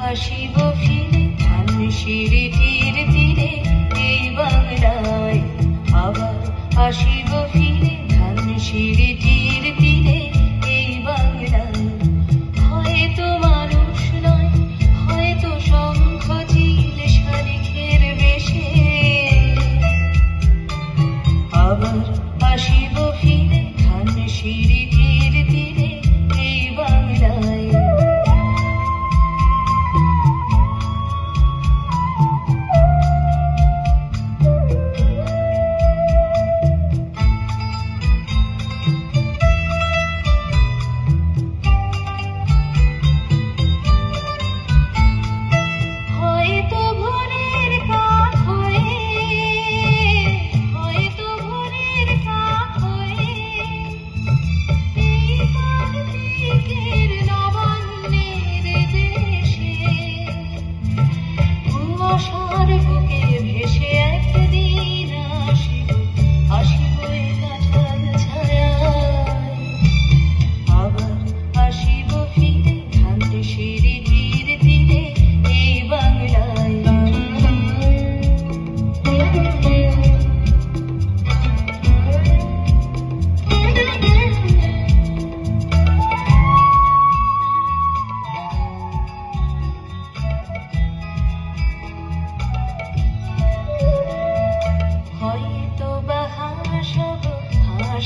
আসিব ফিরে ধানসিঁড়িটির তীরে এই বাংলায়, আবার আসিব ফিরে ধানসিঁড়িটির তীরে এই বাংলায়। হয়তো মানুষ নয়, হয়তো শঙ্খ চিল শালিখের বেশে, আবার আসিব ফিরে ধানসিঁড়িটির তীরে এই বাংলায়।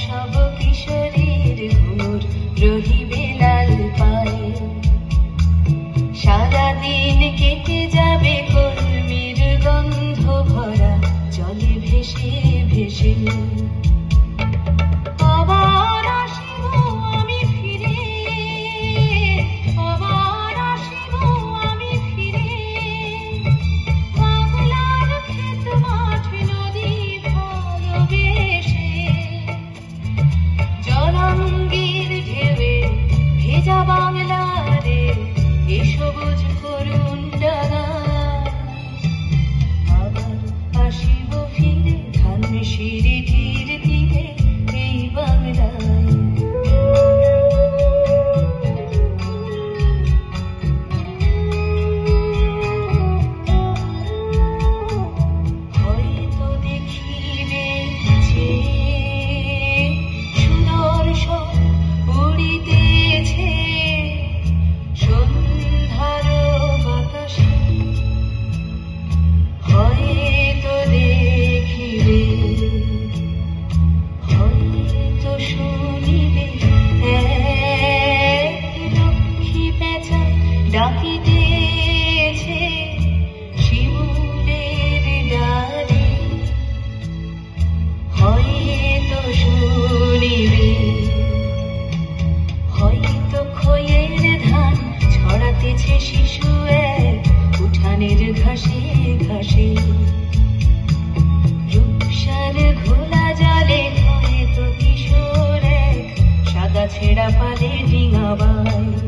সব কিশোরীর ঘুর রহিবে লাল পায়ে, সারাদিন কেটে যাবে কলমির গন্ধ ভরা জলে ভেসে ভেসে। আবার আসিব আমি ফিরে, আবার আসিব আমি ফিরে, বাংলার ক্ষেত মাঠ নদী ভালোবেসে। জলাঙ্গির ঢেউয়ে ভেজা বাংলারে এ সবুজ করুণ ডানা, আবার আসিব ফিরে ধানসিঁড়িটির তীরে এই বাংলায়। হয়তো দেখিবে উড়িতেছে সন্ধ্যার বাতাসে, হয়তো দেখিবে, হয়তো শুনিবে এক লক্ষ্মী পেঁচা ডাকিতেছে শিমুলের ডালে, হয়তো শুনিবে, হয়তো খয়ের ধান ছড়াতেছে শিশু এক উঠানের ঘাসে ঘাসে। রূপসার ঘোলা জলে হয়তো কিশোর এক সাদা ছেঁড়া পালে ডিঙাবায়।